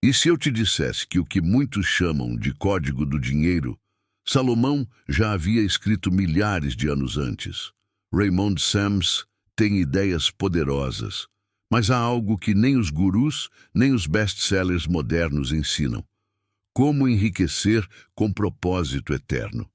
E se eu te dissesse que o que muitos chamam de Código do Dinheiro, Salomão já havia escrito milhares de anos antes? Raymond Sams tem ideias poderosas, mas há algo que nem os gurus, nem os best-sellers modernos ensinam: como enriquecer com propósito eterno.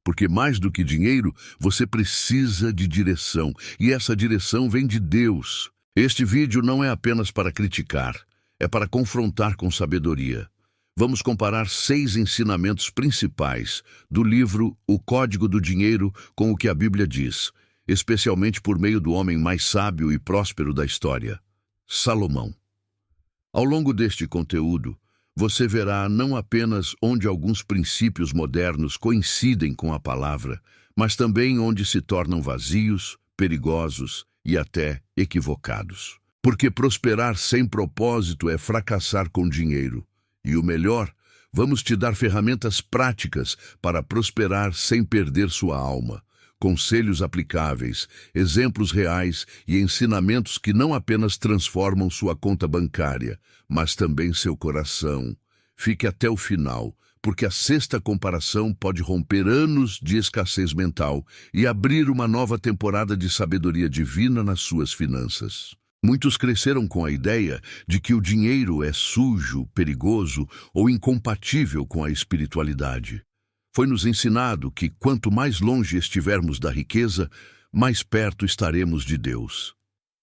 Porque mais do que dinheiro, você precisa de direção, e essa direção vem de Deus. Este vídeo não é apenas para criticar, é para confrontar com sabedoria. Vamos comparar 6 ensinamentos principais do livro O Código do Dinheiro com o que a Bíblia diz, especialmente por meio do homem mais sábio e próspero da história, Salomão. Ao longo deste conteúdo, você verá não apenas onde alguns princípios modernos coincidem com a palavra, mas também onde se tornam vazios, perigosos e até equivocados. Porque prosperar sem propósito é fracassar com dinheiro. E o melhor, vamos te dar ferramentas práticas para prosperar sem perder sua alma. Conselhos aplicáveis, exemplos reais e ensinamentos que não apenas transformam sua conta bancária, mas também seu coração. Fique até o final, porque a 6ª comparação pode romper anos de escassez mental e abrir uma nova temporada de sabedoria divina nas suas finanças. Muitos cresceram com a ideia de que o dinheiro é sujo, perigoso ou incompatível com a espiritualidade. Foi-nos ensinado que quanto mais longe estivermos da riqueza, mais perto estaremos de Deus.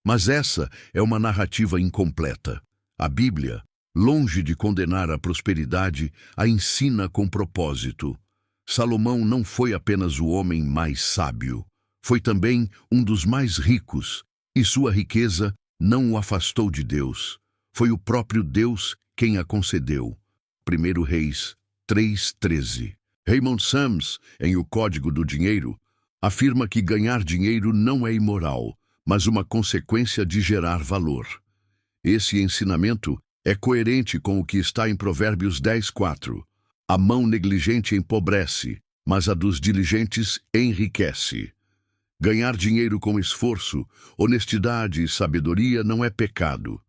Mas essa é uma narrativa incompleta. A Bíblia, longe de condenar a prosperidade, a ensina com propósito. Salomão não foi apenas o homem mais sábio, foi também um dos mais ricos, e sua riqueza não o afastou de Deus. Foi o próprio Deus quem a concedeu. 1 Reis 3:13. Raymond Sams, em O Código do Dinheiro, afirma que ganhar dinheiro não é imoral, mas uma consequência de gerar valor. Esse ensinamento é coerente com o que está em Provérbios 10:4. A mão negligente empobrece, mas a dos diligentes enriquece. Ganhar dinheiro com esforço, honestidade e sabedoria não é pecado.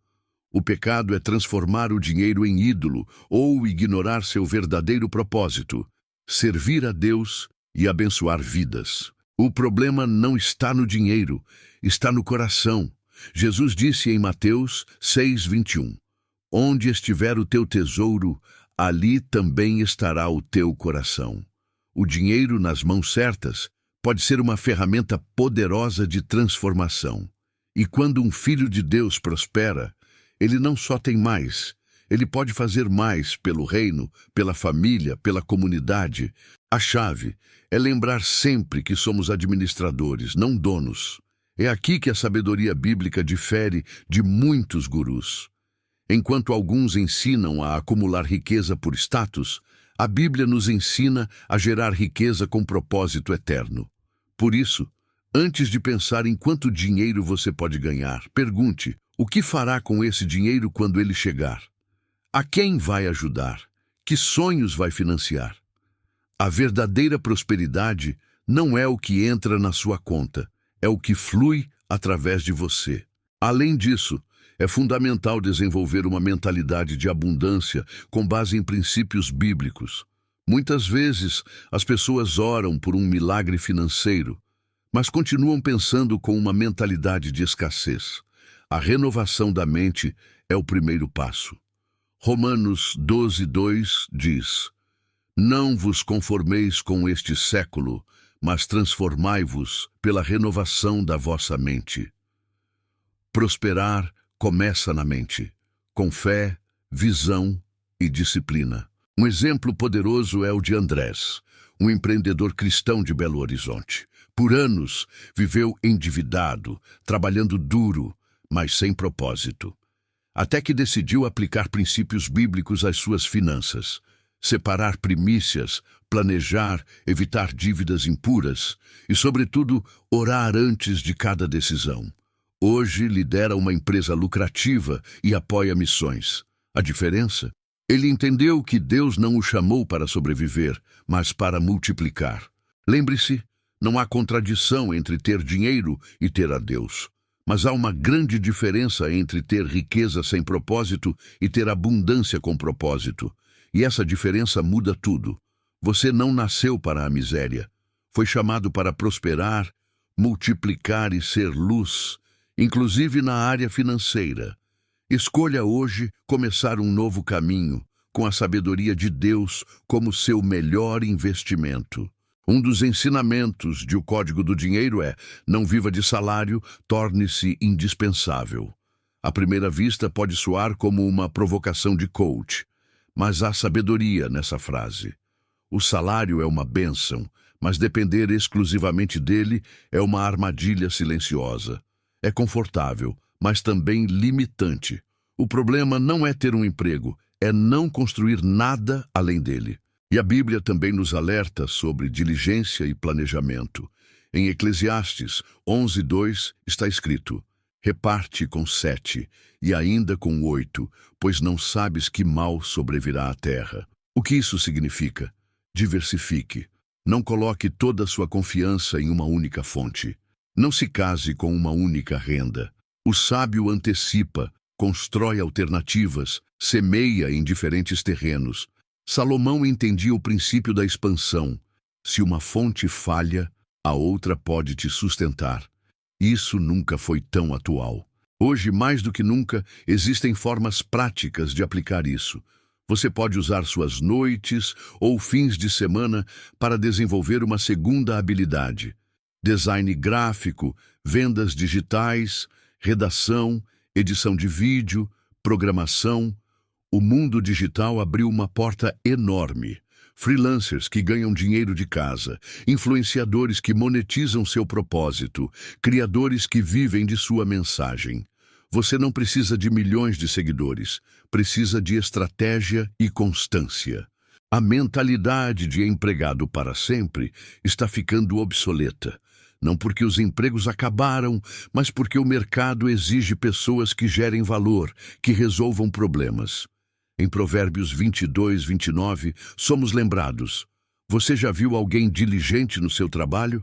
O pecado é transformar o dinheiro em ídolo ou ignorar seu verdadeiro propósito: servir a Deus e abençoar vidas. O problema não está no dinheiro, está no coração. Jesus disse em Mateus 6:21, onde estiver o teu tesouro, ali também estará o teu coração. O dinheiro nas mãos certas pode ser uma ferramenta poderosa de transformação. E quando um filho de Deus prospera, ele não só tem mais, ele pode fazer mais pelo reino, pela família, pela comunidade. A chave é lembrar sempre que somos administradores, não donos. É aqui que a sabedoria bíblica difere de muitos gurus. Enquanto alguns ensinam a acumular riqueza por status, a Bíblia nos ensina a gerar riqueza com propósito eterno. Por isso, antes de pensar em quanto dinheiro você pode ganhar, pergunte: o que fará com esse dinheiro quando ele chegar? A quem vai ajudar? Que sonhos vai financiar? A verdadeira prosperidade não é o que entra na sua conta, é o que flui através de você. Além disso, é fundamental desenvolver uma mentalidade de abundância com base em princípios bíblicos. Muitas vezes, as pessoas oram por um milagre financeiro, mas continuam pensando com uma mentalidade de escassez. A renovação da mente é o primeiro passo. Romanos 12:2 diz: não vos conformeis com este século, mas transformai-vos pela renovação da vossa mente. Prosperar começa na mente, com fé, visão e disciplina. Um exemplo poderoso é o de Andrés, um empreendedor cristão de Belo Horizonte. Por anos, viveu endividado, trabalhando duro, mas sem propósito. Até que decidiu aplicar princípios bíblicos às suas finanças. Separar primícias, planejar, evitar dívidas impuras e, sobretudo, orar antes de cada decisão. Hoje lidera uma empresa lucrativa e apoia missões. A diferença? Ele entendeu que Deus não o chamou para sobreviver, mas para multiplicar. Lembre-se, não há contradição entre ter dinheiro e ter a Deus. Mas há uma grande diferença entre ter riqueza sem propósito e ter abundância com propósito. E essa diferença muda tudo. Você não nasceu para a miséria. Foi chamado para prosperar, multiplicar e ser luz, inclusive na área financeira. Escolha hoje começar um novo caminho, com a sabedoria de Deus como seu melhor investimento. Um dos ensinamentos de O Código do Dinheiro é: não viva de salário, torne-se indispensável. À primeira vista pode soar como uma provocação de coach, mas há sabedoria nessa frase. O salário é uma bênção, mas depender exclusivamente dele é uma armadilha silenciosa. É confortável, mas também limitante. O problema não é ter um emprego, é não construir nada além dele. E a Bíblia também nos alerta sobre diligência e planejamento. Em Eclesiastes 11:2 está escrito: reparte com 7 e ainda com 8, pois não sabes que mal sobrevirá à terra. O que isso significa? Diversifique. Não coloque toda a sua confiança em uma única fonte. Não se case com uma única renda. O sábio antecipa, constrói alternativas, semeia em diferentes terrenos. Salomão entendia o princípio da expansão. Se uma fonte falha, a outra pode te sustentar. Isso nunca foi tão atual. Hoje, mais do que nunca, existem formas práticas de aplicar isso. Você pode usar suas noites ou fins de semana para desenvolver uma segunda habilidade: design gráfico, vendas digitais, redação, edição de vídeo, programação. O mundo digital abriu uma porta enorme. Freelancers que ganham dinheiro de casa, influenciadores que monetizam seu propósito, criadores que vivem de sua mensagem. Você não precisa de milhões de seguidores, precisa de estratégia e constância. A mentalidade de empregado para sempre está ficando obsoleta. Não porque os empregos acabaram, mas porque o mercado exige pessoas que gerem valor, que resolvam problemas. Em Provérbios 22:29, somos lembrados: você já viu alguém diligente no seu trabalho?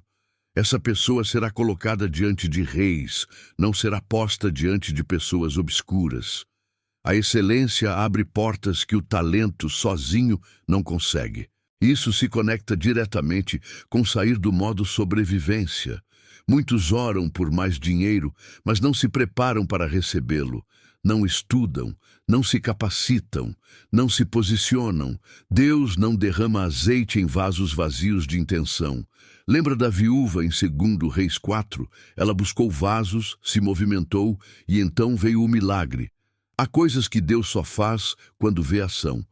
Essa pessoa será colocada diante de reis, não será posta diante de pessoas obscuras. A excelência abre portas que o talento sozinho não consegue. Isso se conecta diretamente com sair do modo sobrevivência. Muitos oram por mais dinheiro, mas não se preparam para recebê-lo. Não estudam, não se capacitam, não se posicionam. Deus não derrama azeite em vasos vazios de intenção. Lembra da viúva em 2 Reis 4? Ela buscou vasos, se movimentou e então veio o milagre. Há coisas que Deus só faz quando vê ação.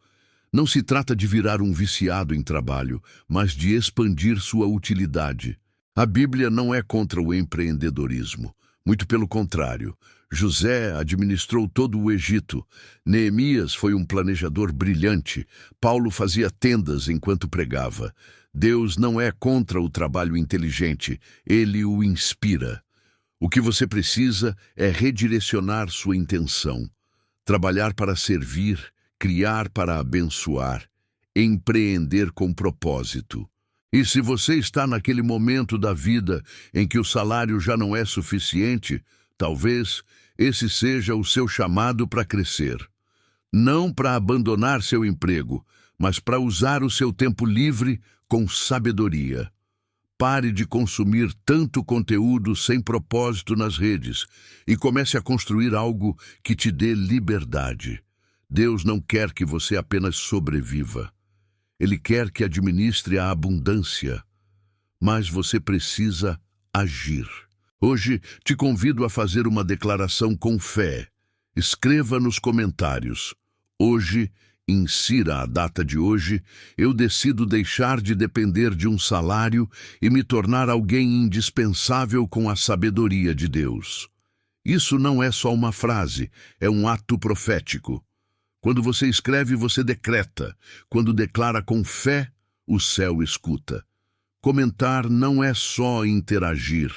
Não se trata de virar um viciado em trabalho, mas de expandir sua utilidade. A Bíblia não é contra o empreendedorismo. Muito pelo contrário. José administrou todo o Egito. Neemias foi um planejador brilhante. Paulo fazia tendas enquanto pregava. Deus não é contra o trabalho inteligente, ele o inspira. O que você precisa é redirecionar sua intenção. Trabalhar para servir, criar para abençoar, empreender com propósito. E se você está naquele momento da vida em que o salário já não é suficiente, talvez esse seja o seu chamado para crescer. Não para abandonar seu emprego, mas para usar o seu tempo livre com sabedoria. Pare de consumir tanto conteúdo sem propósito nas redes e comece a construir algo que te dê liberdade. Deus não quer que você apenas sobreviva. Ele quer que administre a abundância. Mas você precisa agir. Hoje te convido a fazer uma declaração com fé. Escreva nos comentários: hoje, insira a data de hoje, eu decido deixar de depender de um salário e me tornar alguém indispensável com a sabedoria de Deus. Isso não é só uma frase, é um ato profético. Quando você escreve, você decreta. Quando declara com fé, o céu escuta. Comentar não é só interagir,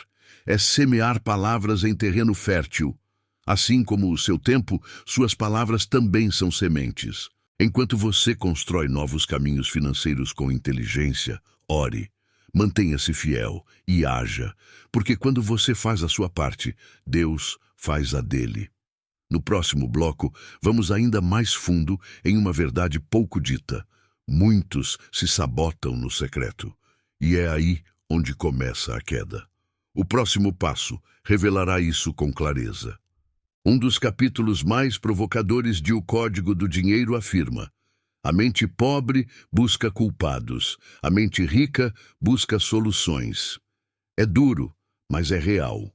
é semear palavras em terreno fértil. Assim como o seu tempo, suas palavras também são sementes. Enquanto você constrói novos caminhos financeiros com inteligência, ore. Mantenha-se fiel e haja, porque quando você faz a sua parte, Deus faz a dele. No próximo bloco, vamos ainda mais fundo em uma verdade pouco dita. Muitos se sabotam no secreto. E é aí onde começa a queda. O próximo passo revelará isso com clareza. Um dos capítulos mais provocadores de O Código do Dinheiro afirma: a mente pobre busca culpados, a mente rica busca soluções. É duro, mas é real.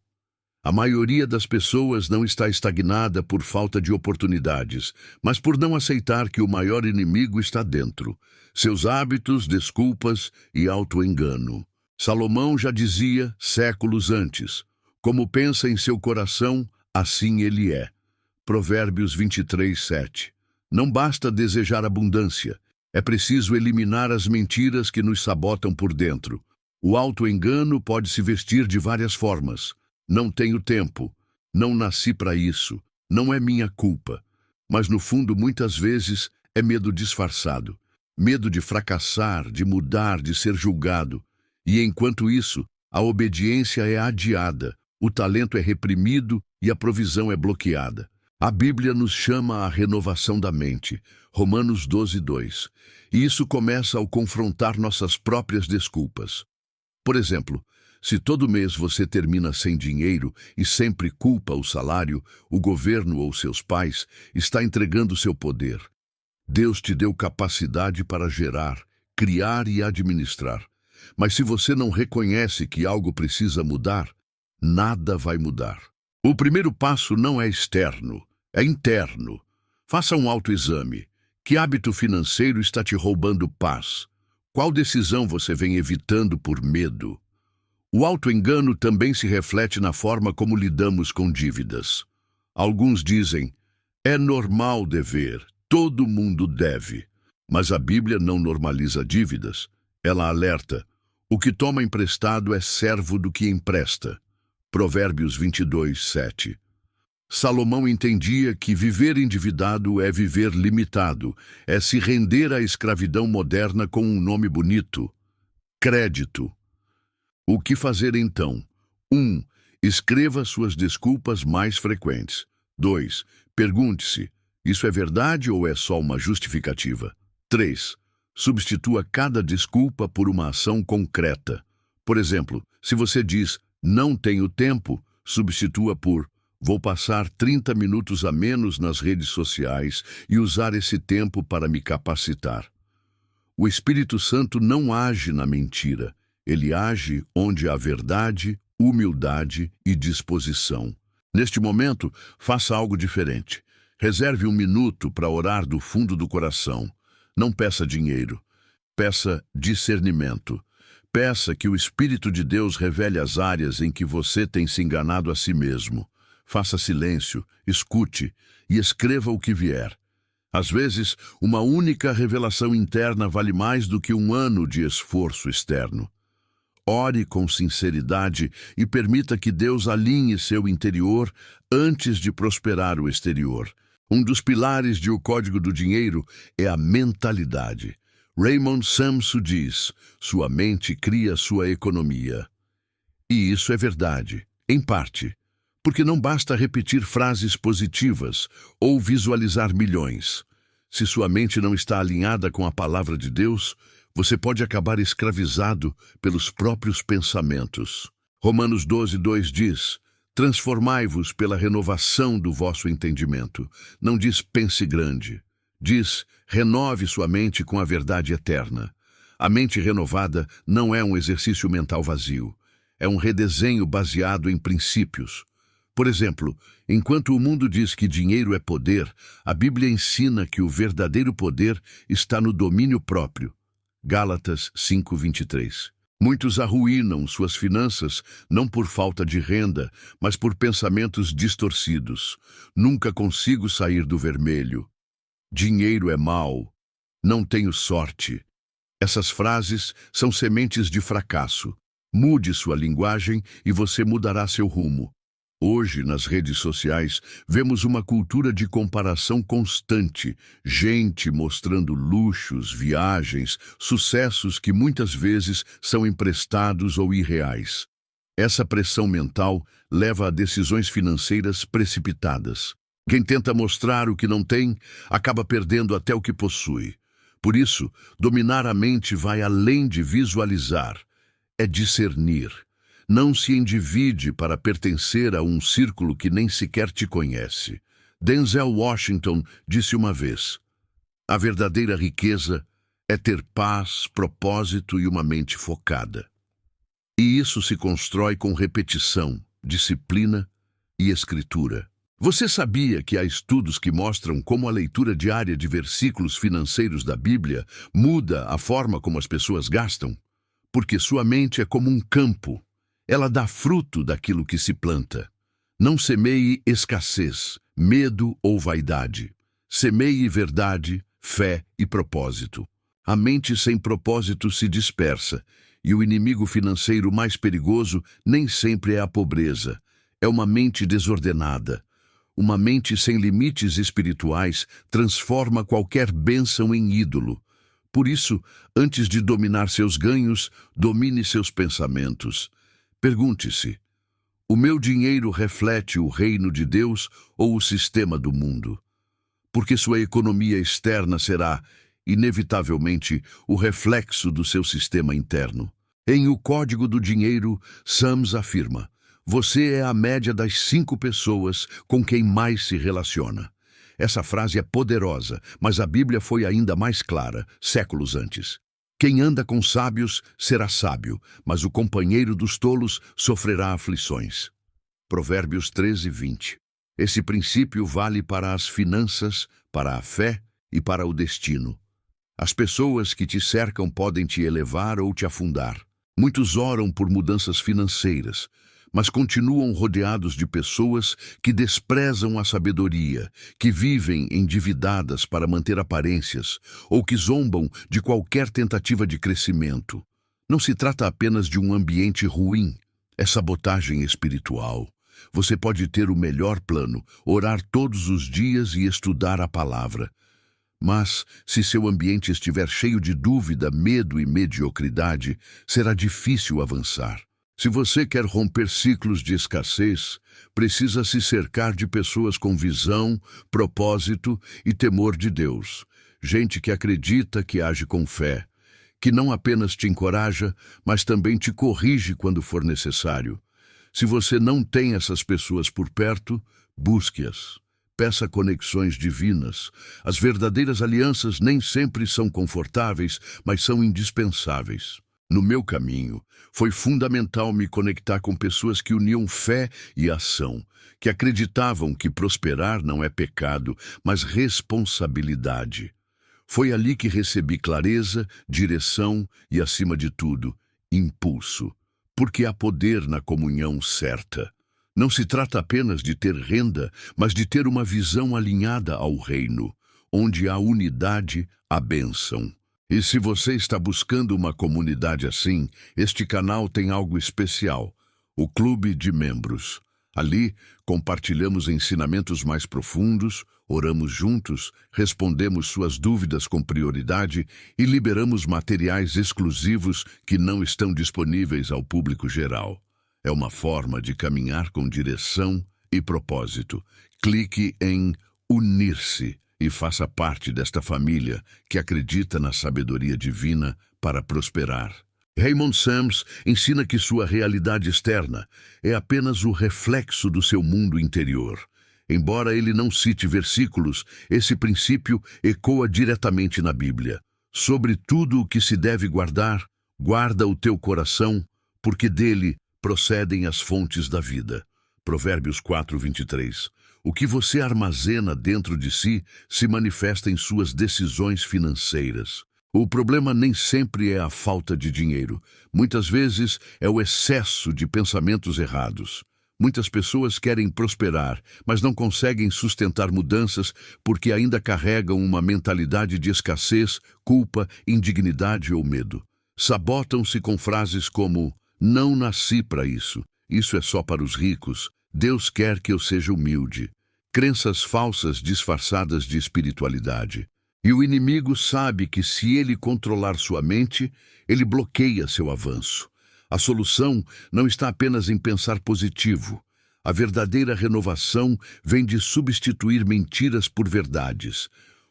A maioria das pessoas não está estagnada por falta de oportunidades, mas por não aceitar que o maior inimigo está dentro: seus hábitos, desculpas e auto-engano. Salomão já dizia, séculos antes: como pensa em seu coração, assim ele é. Provérbios 23:7. Não basta desejar abundância, é preciso eliminar as mentiras que nos sabotam por dentro. O auto-engano pode se vestir de várias formas. Não tenho tempo, não nasci para isso, não é minha culpa. Mas no fundo, muitas vezes, é medo disfarçado. Medo de fracassar, de mudar, de ser julgado. E enquanto isso, a obediência é adiada, o talento é reprimido e a provisão é bloqueada. A Bíblia nos chama à renovação da mente, Romanos 12:2. E isso começa ao confrontar nossas próprias desculpas. Por exemplo, se todo mês você termina sem dinheiro e sempre culpa o salário, o governo ou seus pais, está entregando seu poder. Deus te deu capacidade para gerar, criar e administrar. Mas se você não reconhece que algo precisa mudar, nada vai mudar. O primeiro passo não é externo, é interno. Faça um autoexame. Que hábito financeiro está te roubando paz? Qual decisão você vem evitando por medo? O auto-engano também se reflete na forma como lidamos com dívidas. Alguns dizem: é normal dever, todo mundo deve. Mas a Bíblia não normaliza dívidas. Ela alerta: o que toma emprestado é servo do que empresta. Provérbios 22:7. Salomão entendia que viver endividado é viver limitado, é se render à escravidão moderna com um nome bonito: crédito. O que fazer então? 1. Escreva suas desculpas mais frequentes. 2. Pergunte-se: isso é verdade ou é só uma justificativa? 3. Substitua cada desculpa por uma ação concreta. Por exemplo, se você diz não tenho tempo, substitua por vou passar 30 minutos a menos nas redes sociais e usar esse tempo para me capacitar. O Espírito Santo não age na mentira. Ele age onde há verdade, humildade e disposição. Neste momento, faça algo diferente. Reserve 1 minuto para orar do fundo do coração. Não peça dinheiro. Peça discernimento. Peça que o Espírito de Deus revele as áreas em que você tem se enganado a si mesmo. Faça silêncio, escute e escreva o que vier. Às vezes, uma única revelação interna vale mais do que 1 ano de esforço externo. Ore com sinceridade e permita que Deus alinhe seu interior antes de prosperar o exterior. Um dos pilares de O Código do Dinheiro é a mentalidade. Raymond Samson diz: sua mente cria sua economia. E isso é verdade, em parte, porque não basta repetir frases positivas ou visualizar milhões. Se sua mente não está alinhada com a palavra de Deus, você pode acabar escravizado pelos próprios pensamentos. Romanos 12:2 diz: transformai-vos pela renovação do vosso entendimento. Não diz pense grande. Diz, renove sua mente com a verdade eterna. A mente renovada não é um exercício mental vazio. É um redesenho baseado em princípios. Por exemplo, enquanto o mundo diz que dinheiro é poder, a Bíblia ensina que o verdadeiro poder está no domínio próprio. Gálatas 5:23. Muitos arruinam suas finanças não por falta de renda, mas por pensamentos distorcidos. Nunca consigo sair do vermelho. Dinheiro é mau. Não tenho sorte. Essas frases são sementes de fracasso. Mude sua linguagem e você mudará seu rumo. Hoje, nas redes sociais, vemos uma cultura de comparação constante, gente mostrando luxos, viagens, sucessos que muitas vezes são emprestados ou irreais. Essa pressão mental leva a decisões financeiras precipitadas. Quem tenta mostrar o que não tem, acaba perdendo até o que possui. Por isso, dominar a mente vai além de visualizar, é discernir. Não se endivide para pertencer a um círculo que nem sequer te conhece. Denzel Washington disse uma vez: a verdadeira riqueza é ter paz, propósito e uma mente focada. E isso se constrói com repetição, disciplina e escritura. Você sabia que há estudos que mostram como a leitura diária de versículos financeiros da Bíblia muda a forma como as pessoas gastam? Porque sua mente é como um campo. Ela dá fruto daquilo que se planta. Não semeie escassez, medo ou vaidade. Semeie verdade, fé e propósito. A mente sem propósito se dispersa, e o inimigo financeiro mais perigoso nem sempre é a pobreza. É uma mente desordenada. Uma mente sem limites espirituais transforma qualquer bênção em ídolo. Por isso, antes de dominar seus ganhos, domine seus pensamentos. Pergunte-se: o meu dinheiro reflete o reino de Deus ou o sistema do mundo? Porque sua economia externa será, inevitavelmente, o reflexo do seu sistema interno. Em O Código do Dinheiro, Sams afirma: você é a média das 5 pessoas com quem mais se relaciona. Essa frase é poderosa, mas a Bíblia foi ainda mais clara, séculos antes. Quem anda com sábios será sábio, mas o companheiro dos tolos sofrerá aflições. Provérbios 13:20. Esse princípio vale para as finanças, para a fé e para o destino. As pessoas que te cercam podem te elevar ou te afundar. Muitos oram por mudanças financeiras, mas continuam rodeados de pessoas que desprezam a sabedoria, que vivem endividadas para manter aparências, ou que zombam de qualquer tentativa de crescimento. Não se trata apenas de um ambiente ruim, é sabotagem espiritual. Você pode ter o melhor plano, orar todos os dias e estudar a palavra. Mas, se seu ambiente estiver cheio de dúvida, medo e mediocridade, será difícil avançar. Se você quer romper ciclos de escassez, precisa se cercar de pessoas com visão, propósito e temor de Deus. Gente que acredita, que age com fé, que não apenas te encoraja, mas também te corrige quando for necessário. Se você não tem essas pessoas por perto, busque-as. Peça conexões divinas. As verdadeiras alianças nem sempre são confortáveis, mas são indispensáveis. No meu caminho, foi fundamental me conectar com pessoas que uniam fé e ação, que acreditavam que prosperar não é pecado, mas responsabilidade. Foi ali que recebi clareza, direção e, acima de tudo, impulso. Porque há poder na comunhão certa. Não se trata apenas de ter renda, mas de ter uma visão alinhada ao reino, onde há unidade, há bênção. E se você está buscando uma comunidade assim, este canal tem algo especial, o Clube de Membros. Ali, compartilhamos ensinamentos mais profundos, oramos juntos, respondemos suas dúvidas com prioridade e liberamos materiais exclusivos que não estão disponíveis ao público geral. É uma forma de caminhar com direção e propósito. Clique em Unir-se e faça parte desta família que acredita na sabedoria divina para prosperar. Raymond Sams ensina que sua realidade externa é apenas o reflexo do seu mundo interior. Embora ele não cite versículos, esse princípio ecoa diretamente na Bíblia. Sobre tudo o que se deve guardar, guarda o teu coração, porque dele procedem as fontes da vida. Provérbios 4:23. O que você armazena dentro de si se manifesta em suas decisões financeiras. O problema nem sempre é a falta de dinheiro. Muitas vezes é o excesso de pensamentos errados. Muitas pessoas querem prosperar, mas não conseguem sustentar mudanças porque ainda carregam uma mentalidade de escassez, culpa, indignidade ou medo. Sabotam-se com frases como: não nasci para isso, isso é só para os ricos, Deus quer que eu seja humilde. Crenças falsas disfarçadas de espiritualidade. E o inimigo sabe que se ele controlar sua mente, ele bloqueia seu avanço. A solução não está apenas em pensar positivo. A verdadeira renovação vem de substituir mentiras por verdades.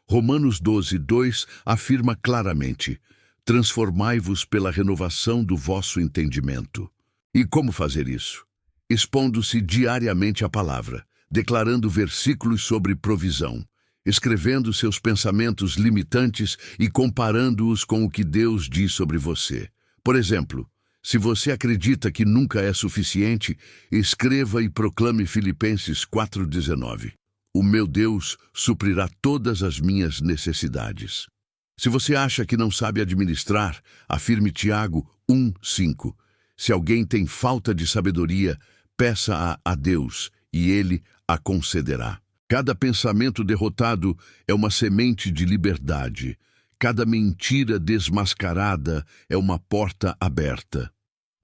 Romanos 12:2 afirma claramente: transformai-vos pela renovação do vosso entendimento. E como fazer isso? Expondo-se diariamente à palavra, declarando versículos sobre provisão, escrevendo seus pensamentos limitantes e comparando-os com o que Deus diz sobre você. Por exemplo, se você acredita que nunca é suficiente, escreva e proclame Filipenses 4:19. O meu Deus suprirá todas as minhas necessidades. Se você acha que não sabe administrar, afirme Tiago 1:5. Se alguém tem falta de sabedoria, peça-a a Deus, e Ele a concederá. Cada pensamento derrotado é uma semente de liberdade. Cada mentira desmascarada é uma porta aberta.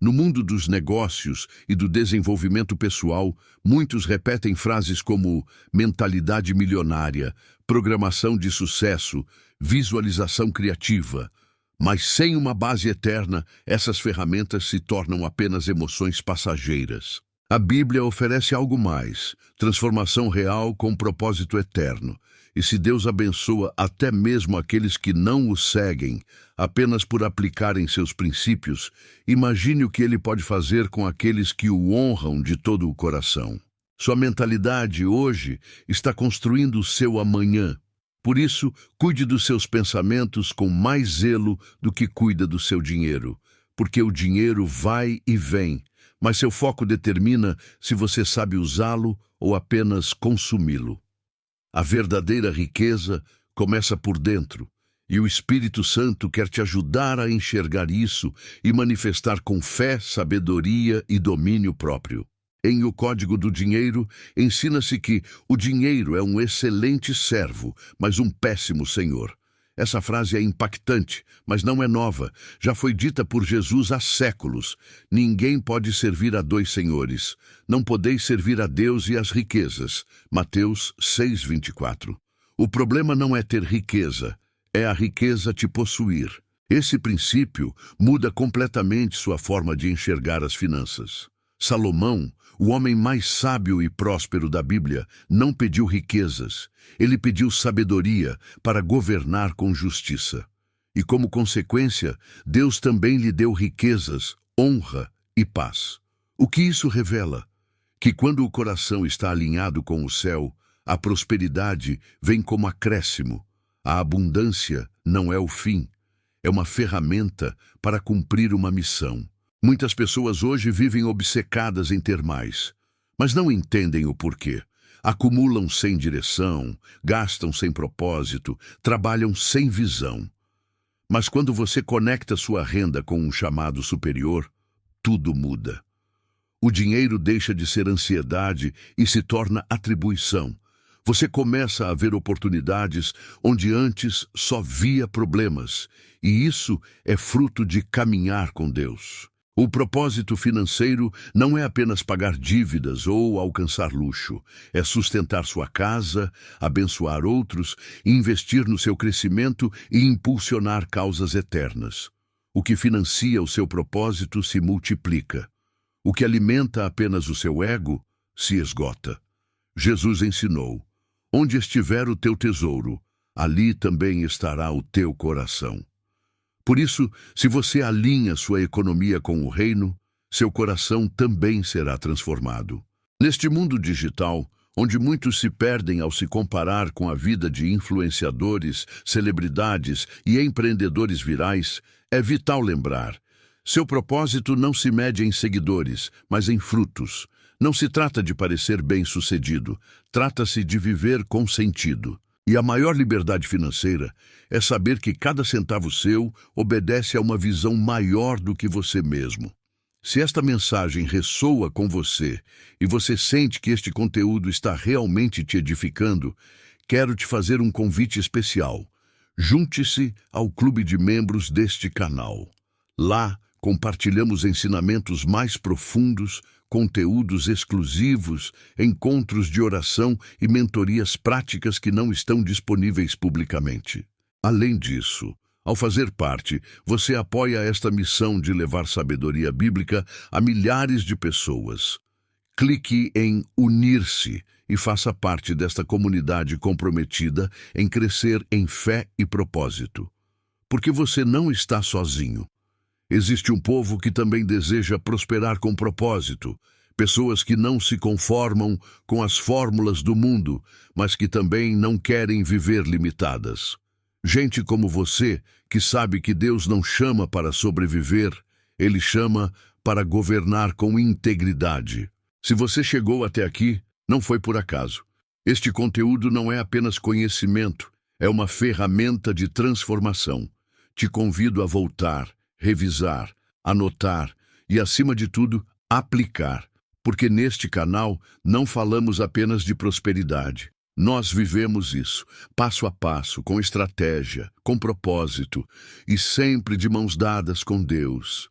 No mundo dos negócios e do desenvolvimento pessoal, muitos repetem frases como mentalidade milionária, programação de sucesso, visualização criativa. Mas sem uma base eterna, essas ferramentas se tornam apenas emoções passageiras. A Bíblia oferece algo mais, transformação real com propósito eterno. E se Deus abençoa até mesmo aqueles que não o seguem, apenas por aplicarem seus princípios, imagine o que ele pode fazer com aqueles que o honram de todo o coração. Sua mentalidade hoje está construindo o seu amanhã. Por isso, cuide dos seus pensamentos com mais zelo do que cuida do seu dinheiro, porque o dinheiro vai e vem, mas seu foco determina se você sabe usá-lo ou apenas consumi-lo. A verdadeira riqueza começa por dentro, e o Espírito Santo quer te ajudar a enxergar isso e manifestar com fé, sabedoria e domínio próprio. Em O Código do Dinheiro, ensina-se que o dinheiro é um excelente servo, mas um péssimo senhor. Essa frase é impactante, mas não é nova. Já foi dita por Jesus há séculos. Ninguém pode servir a dois senhores. Não podeis servir a Deus e às riquezas. Mateus 6:24. O problema não é ter riqueza, é a riqueza te possuir. Esse princípio muda completamente sua forma de enxergar as finanças. Salomão, o homem mais sábio e próspero da Bíblia, não pediu riquezas. Ele pediu sabedoria para governar com justiça. E como consequência, Deus também lhe deu riquezas, honra e paz. O que isso revela? Que quando o coração está alinhado com o céu, a prosperidade vem como acréscimo. A abundância não é o fim, é uma ferramenta para cumprir uma missão. Muitas pessoas hoje vivem obcecadas em ter mais, mas não entendem o porquê. Acumulam sem direção, gastam sem propósito, trabalham sem visão. Mas quando você conecta sua renda com um chamado superior, tudo muda. O dinheiro deixa de ser ansiedade e se torna atribuição. Você começa a ver oportunidades onde antes só via problemas, e isso é fruto de caminhar com Deus. O propósito financeiro não é apenas pagar dívidas ou alcançar luxo. É sustentar sua casa, abençoar outros, investir no seu crescimento e impulsionar causas eternas. O que financia o seu propósito se multiplica. O que alimenta apenas o seu ego se esgota. Jesus ensinou: onde estiver o teu tesouro, ali também estará o teu coração. Por isso, se você alinha sua economia com o reino, seu coração também será transformado. Neste mundo digital, onde muitos se perdem ao se comparar com a vida de influenciadores, celebridades e empreendedores virais, é vital lembrar: seu propósito não se mede em seguidores, mas em frutos. Não se trata de parecer bem-sucedido, trata-se de viver com sentido. E a maior liberdade financeira é saber que cada centavo seu obedece a uma visão maior do que você mesmo. Se esta mensagem ressoa com você e você sente que este conteúdo está realmente te edificando, quero te fazer um convite especial. Junte-se ao clube de membros deste canal. Lá, compartilhamos ensinamentos mais profundos, conteúdos exclusivos, encontros de oração e mentorias práticas que não estão disponíveis publicamente. Além disso, ao fazer parte, você apoia esta missão de levar sabedoria bíblica a milhares de pessoas. Clique em Unir-se e faça parte desta comunidade comprometida em crescer em fé e propósito. Porque você não está sozinho. Existe um povo que também deseja prosperar com propósito, pessoas que não se conformam com as fórmulas do mundo, mas que também não querem viver limitadas. Gente como você, que sabe que Deus não chama para sobreviver, Ele chama para governar com integridade. Se você chegou até aqui, não foi por acaso. Este conteúdo não é apenas conhecimento, é uma ferramenta de transformação. Te convido a voltar, revisar, anotar e, acima de tudo, aplicar, porque neste canal não falamos apenas de prosperidade. Nós vivemos isso, passo a passo, com estratégia, com propósito e sempre de mãos dadas com Deus.